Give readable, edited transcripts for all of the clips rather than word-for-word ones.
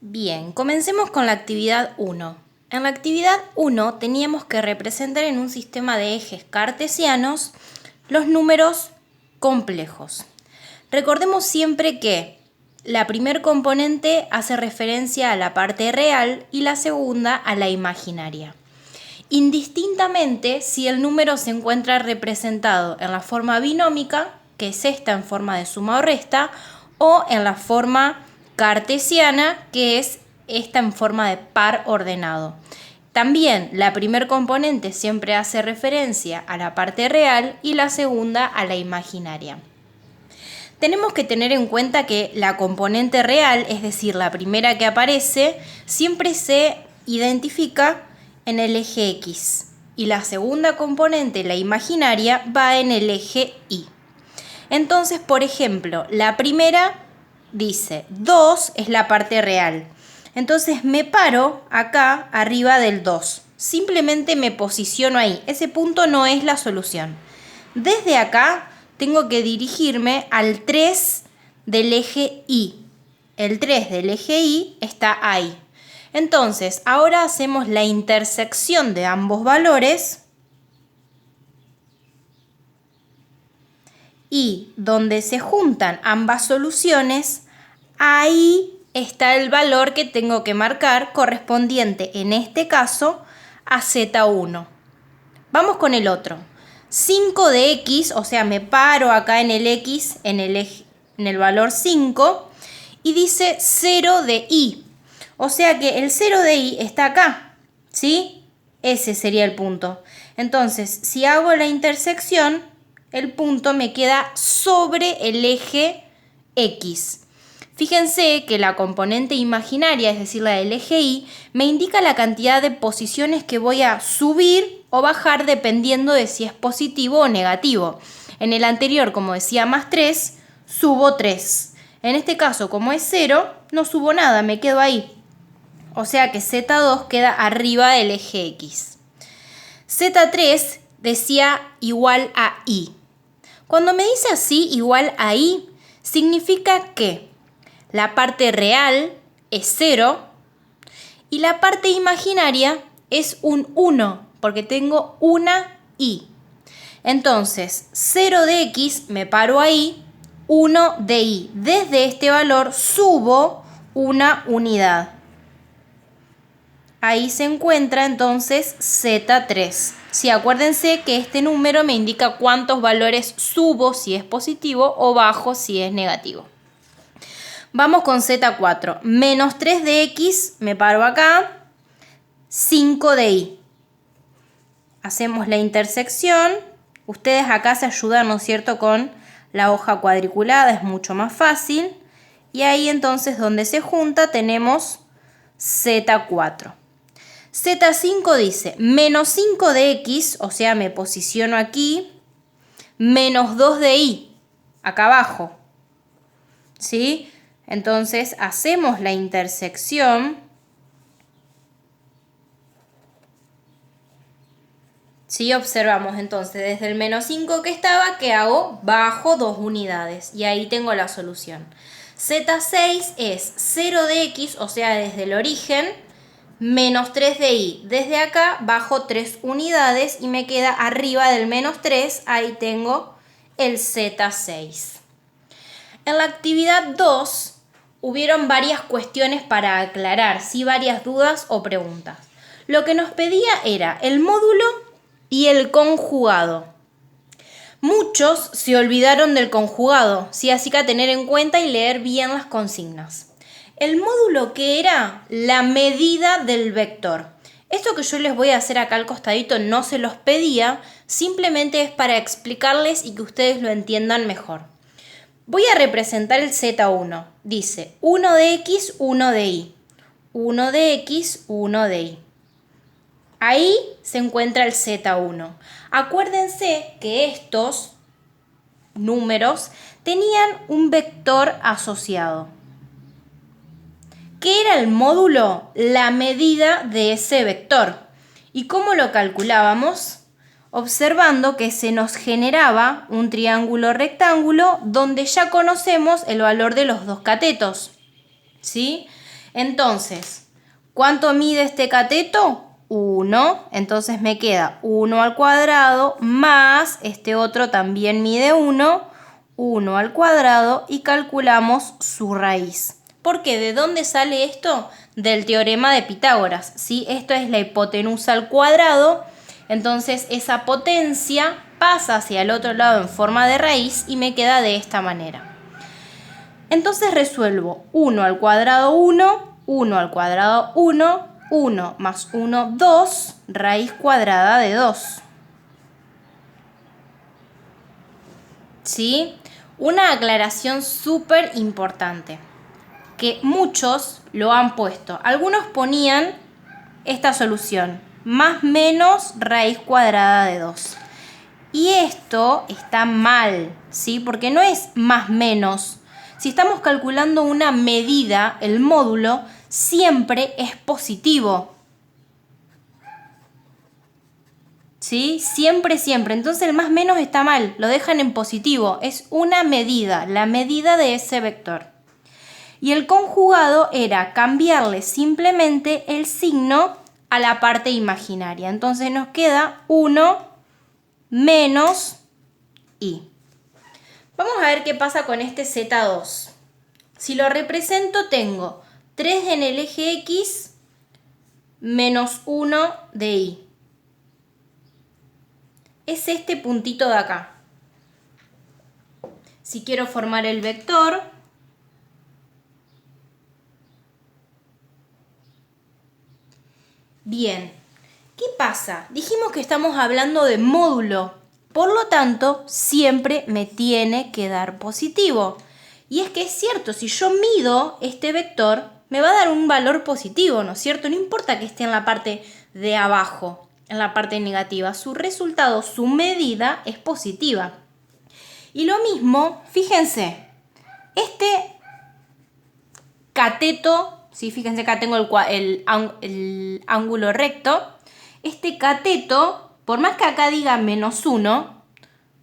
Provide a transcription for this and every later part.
Bien, comencemos con la actividad 1. En la actividad 1 teníamos que representar en un sistema de ejes cartesianos los números complejos. Recordemos siempre que la primer componente hace referencia a la parte real y la segunda a la imaginaria. Indistintamente, si el número se encuentra representado en la forma binómica, que es esta en forma de suma o resta, o en la forma cartesiana, que es esta en forma de par ordenado. También la primer componente siempre hace referencia a la parte real y la segunda a la imaginaria. Tenemos que tener en cuenta que la componente real, es decir, la primera que aparece, siempre se identifica en el eje X y la segunda componente, la imaginaria, va en el eje Y. Entonces, por ejemplo, la primera dice 2 es la parte real. Entonces me paro acá arriba del 2. Simplemente me posiciono ahí. Ese punto no es la solución. Desde acá tengo que dirigirme al 3 del eje Y. El 3 del eje Y está ahí. Entonces, ahora hacemos la intersección de ambos valores y donde se juntan ambas soluciones, ahí está el valor que tengo que marcar correspondiente, en este caso, a Z1. Vamos con el otro. 5 de X, o sea, me paro acá en el X, en el valor 5, y dice 0 de Y. O sea que el 0 de Y está acá, ¿sí? Ese sería el punto. Entonces, si hago la intersección, el punto me queda sobre el eje X. Fíjense que la componente imaginaria, es decir, la del eje Y, me indica la cantidad de posiciones que voy a subir o bajar dependiendo de si es positivo o negativo. En el anterior, como decía, más 3, subo 3. En este caso, como es 0, no subo nada, me quedo ahí. O sea que Z2 queda arriba del eje X. Z3 decía igual a Y. Cuando me dice así, igual a Y, significa que la parte real es 0 y la parte imaginaria es un 1, porque tengo una Y. Entonces, 0 de X, me paro ahí, 1 de Y. Desde este valor subo una unidad. Ahí se encuentra entonces Z3. Sí, acuérdense que este número me indica cuántos valores subo si es positivo o bajo si es negativo. Vamos con Z4. Menos 3 de X, me paro acá, 5 de Y. Hacemos la intersección. Ustedes acá se ayudan, ¿no es cierto?, con la hoja cuadriculada, es mucho más fácil. Y ahí entonces donde se junta tenemos Z4. Z5 dice menos 5 de X, o sea, me posiciono aquí, menos 2 de Y, acá abajo. ¿Sí? Entonces hacemos la intersección. ¿Sí? Observamos entonces desde el menos 5 que estaba, que hago, bajo 2 unidades y ahí tengo la solución. Z6 es 0 de X, o sea, desde el origen, menos 3 de Y. Desde acá bajo 3 unidades y me queda arriba del menos 3, ahí tengo el Z6. En la actividad 2 hubieron varias cuestiones para aclarar, ¿sí? Varias dudas o preguntas. Lo que nos pedía era el módulo y el conjugado. Muchos se olvidaron del conjugado, ¿sí? Así que a tener en cuenta y leer bien las consignas. El módulo, ¿qué era? La medida del vector. Esto que yo les voy a hacer acá al costadito no se los pedía, simplemente es para explicarles y que ustedes lo entiendan mejor. Voy a representar el Z1. Dice 1 de X, 1 de Y. 1 de X, 1 de Y. Ahí se encuentra el Z1. Acuérdense que estos números tenían un vector asociado. ¿Qué era el módulo? La medida de ese vector. ¿Y cómo lo calculábamos? Observando que se nos generaba un triángulo rectángulo donde ya conocemos el valor de los dos catetos. ¿Sí? Entonces, ¿cuánto mide este cateto? 1. Entonces me queda 1 al cuadrado más este otro también mide 1. 1 al cuadrado y calculamos su raíz. ¿Por qué? ¿De dónde sale esto? Del teorema de Pitágoras, ¿sí? Esto es la hipotenusa al cuadrado. Entonces esa potencia pasa hacia el otro lado en forma de raíz y me queda de esta manera. Entonces resuelvo 1 al cuadrado 1, 1 al cuadrado 1, 1 más 1, 2, raíz cuadrada de 2. ¿Sí? Una aclaración súper importante, que muchos lo han puesto. Algunos ponían esta solución, más menos raíz cuadrada de 2. Y esto está mal, ¿sí? Porque no es más menos. Si estamos calculando una medida, el módulo siempre es positivo. ¿Sí? Siempre, siempre. Entonces el más menos está mal, lo dejan en positivo. Es una medida, la medida de ese vector. Y el conjugado era cambiarle simplemente el signo a la parte imaginaria. Entonces nos queda 1 menos i. Vamos a ver qué pasa con este Z2. Si lo represento tengo 3 en el eje X menos 1 de y. Es este puntito de acá. Si quiero formar el vector, bien, ¿qué pasa? Dijimos que estamos hablando de módulo, por lo tanto, siempre me tiene que dar positivo. Y es que es cierto, si yo mido este vector, me va a dar un valor positivo, ¿no es cierto? No importa que esté en la parte de abajo, en la parte negativa, su resultado, su medida es positiva. Y lo mismo, fíjense, este cateto, ¿sí? Fíjense que acá tengo el ángulo recto. Este cateto, por más que acá diga menos 1,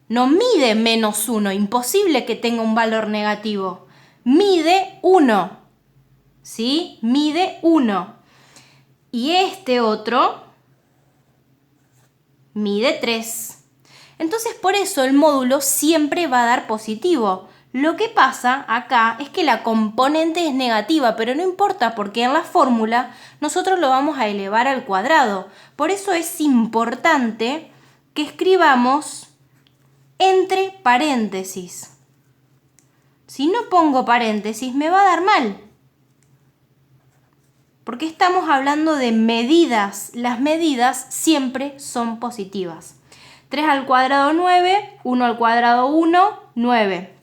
no mide menos 1. Imposible que tenga un valor negativo. Mide 1. ¿Sí? Mide 1. Y este otro mide 3. Entonces por eso el módulo siempre va a dar positivo. Lo que pasa acá es que la componente es negativa, pero no importa porque en la fórmula nosotros lo vamos a elevar al cuadrado. Por eso es importante que escribamos entre paréntesis. Si no pongo paréntesis me va a dar mal. Porque estamos hablando de medidas. Las medidas siempre son positivas. 3 al cuadrado 9, 1 al cuadrado 1, 9.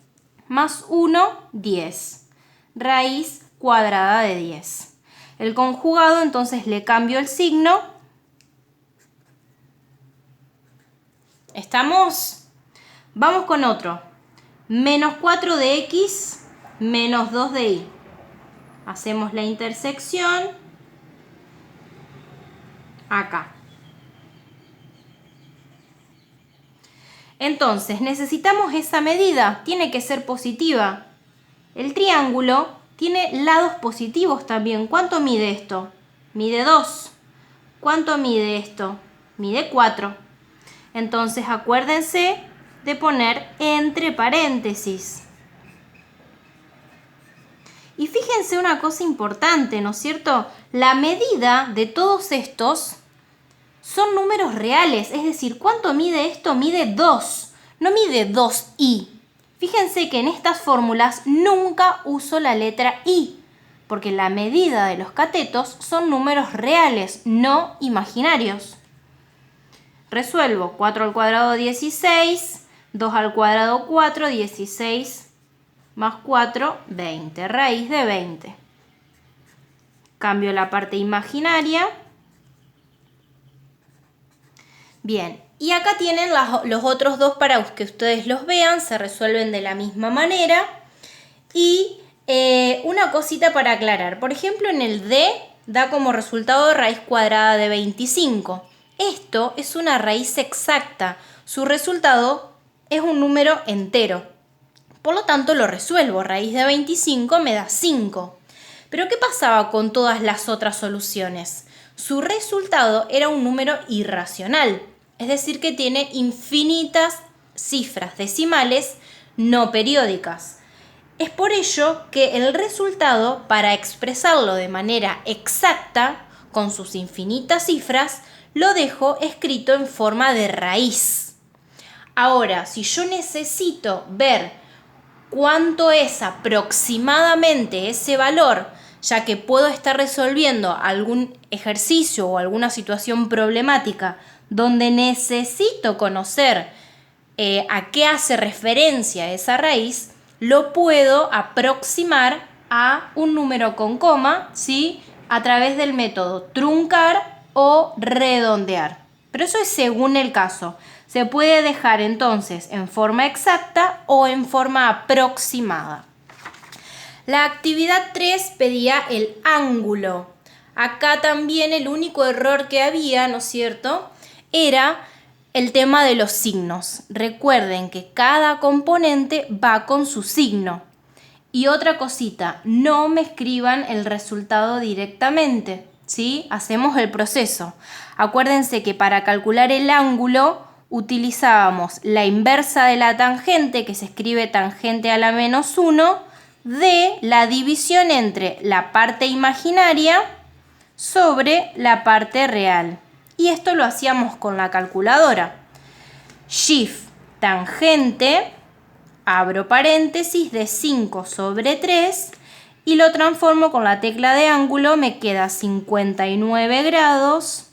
Más 1, 10. Raíz cuadrada de 10. El conjugado, entonces le cambio el signo. ¿Estamos? Vamos con otro. Menos 4 de x, menos 2 de y. Hacemos la intersección acá. Entonces, necesitamos esa medida, tiene que ser positiva. El triángulo tiene lados positivos también. ¿Cuánto mide esto? Mide 2. ¿Cuánto mide esto? Mide 4. Entonces, acuérdense de poner entre paréntesis. Y fíjense una cosa importante, ¿no es cierto? La medida de todos estos son números reales, es decir, ¿cuánto mide esto? Mide 2, no mide 2i. Fíjense que en estas fórmulas nunca uso la letra i, porque la medida de los catetos son números reales, no imaginarios. Resuelvo 4 al cuadrado 16, 2 al cuadrado 4, 16 más 4, 20, raíz de 20. Cambio la parte imaginaria. Bien, y acá tienen los otros dos para que ustedes los vean, se resuelven de la misma manera. Y una cosita para aclarar, por ejemplo en el D da como resultado raíz cuadrada de 25. Esto es una raíz exacta, su resultado es un número entero. Por lo tanto lo resuelvo, raíz de 25 me da 5. Pero ¿qué pasaba con todas las otras soluciones? Su resultado era un número irracional, es decir, que tiene infinitas cifras decimales no periódicas. Es por ello que el resultado, para expresarlo de manera exacta, con sus infinitas cifras, lo dejo escrito en forma de raíz. Ahora, si yo necesito ver cuánto es aproximadamente ese valor, ya que puedo estar resolviendo algún ejercicio o alguna situación problemática donde necesito conocer a qué hace referencia esa raíz, lo puedo aproximar a un número con coma, ¿sí? A través del método truncar o redondear. Pero eso es según el caso. Se puede dejar entonces en forma exacta o en forma aproximada. La actividad 3 pedía el ángulo. Acá también el único error que había, ¿no es cierto?, era el tema de los signos. Recuerden que cada componente va con su signo. Y otra cosita, no me escriban el resultado directamente, ¿sí? Hacemos el proceso. Acuérdense que para calcular el ángulo utilizábamos la inversa de la tangente, que se escribe tangente a la menos 1, de la división entre la parte imaginaria sobre la parte real. Y esto lo hacíamos con la calculadora. Shift tangente, abro paréntesis, de 5 sobre 3 y lo transformo con la tecla de ángulo, me queda 59 grados,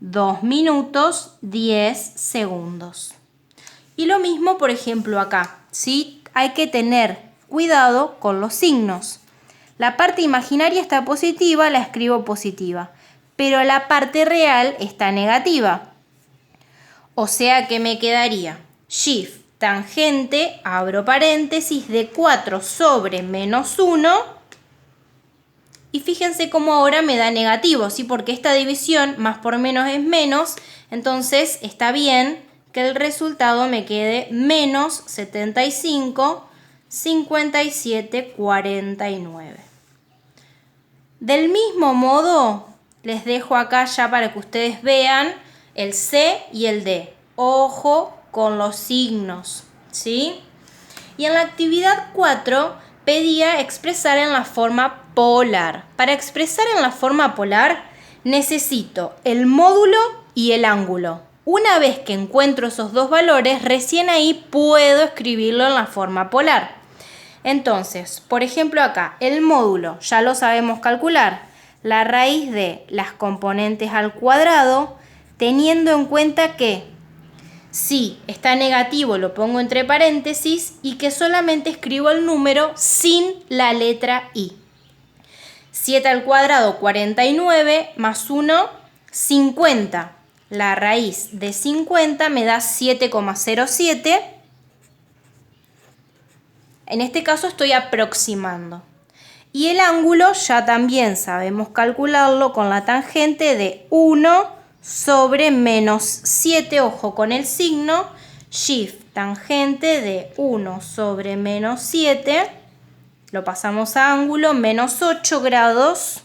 2 minutos, 10 segundos. Y lo mismo, por ejemplo, acá, ¿sí? Hay que tener cuidado con los signos. La parte imaginaria está positiva, la escribo positiva, pero la parte real está negativa. O sea que me quedaría Shift tangente, abro paréntesis, de 4 sobre menos 1. Y fíjense cómo ahora me da negativo, ¿sí? Porque esta división más por menos es menos, entonces está bien que el resultado me quede menos 75, 57, 49. Del mismo modo, les dejo acá ya para que ustedes vean el C y el D. Ojo con los signos, ¿sí? Y en la actividad 4 pedía expresar en la forma polar. Para expresar en la forma polar necesito el módulo y el ángulo. Una vez que encuentro esos dos valores, recién ahí puedo escribirlo en la forma polar. Entonces, por ejemplo acá, el módulo ya lo sabemos calcular. La raíz de las componentes al cuadrado, teniendo en cuenta que si está negativo lo pongo entre paréntesis y que solamente escribo el número sin la letra I. 7 al cuadrado, 49, más 1, 50. La raíz de 50 me da 7,07. En este caso estoy aproximando. Y el ángulo ya también sabemos calcularlo con la tangente de 1 sobre menos 7, ojo con el signo, Shift tangente de 1 sobre menos 7, lo pasamos a ángulo, menos 8 grados,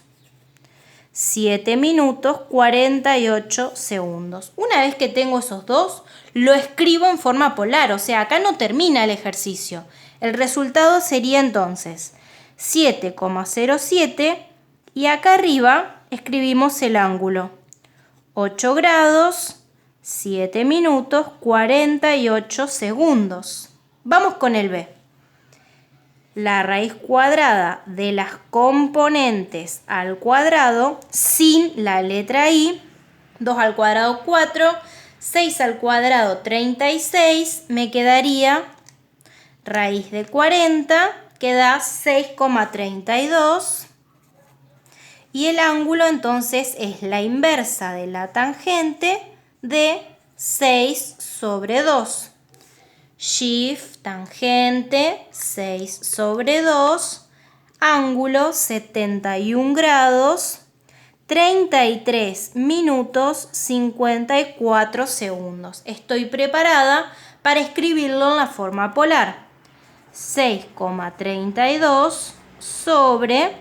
7 minutos, 48 segundos. Una vez que tengo esos dos, lo escribo en forma polar, o sea, acá no termina el ejercicio. El resultado sería entonces 7,07 y acá arriba escribimos el ángulo. 8 grados, 7 minutos, 48 segundos. Vamos con el B. La raíz cuadrada de las componentes al cuadrado sin la letra I. 2 al cuadrado, 4. 6 al cuadrado, 36. Me quedaría raíz de 40, que da 6,32. Y el ángulo entonces es la inversa de la tangente de 6 sobre 2. Shift tangente 6 sobre 2, ángulo 71 grados, 33 minutos 54 segundos. Estoy preparada para escribirlo en la forma polar. 6,32 sobre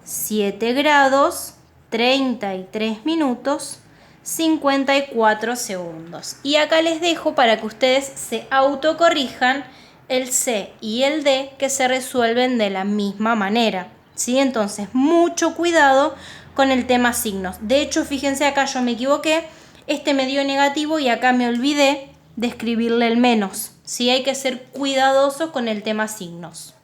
7 grados, 33 minutos, 54 segundos. Y acá les dejo para que ustedes se autocorrijan el C y el D, que se resuelven de la misma manera, ¿sí? Entonces, mucho cuidado con el tema signos. De hecho, fíjense acá, yo me equivoqué. Este me dio negativo y acá me olvidé de escribirle el menos. Sí, hay que ser cuidadosos con el tema signos.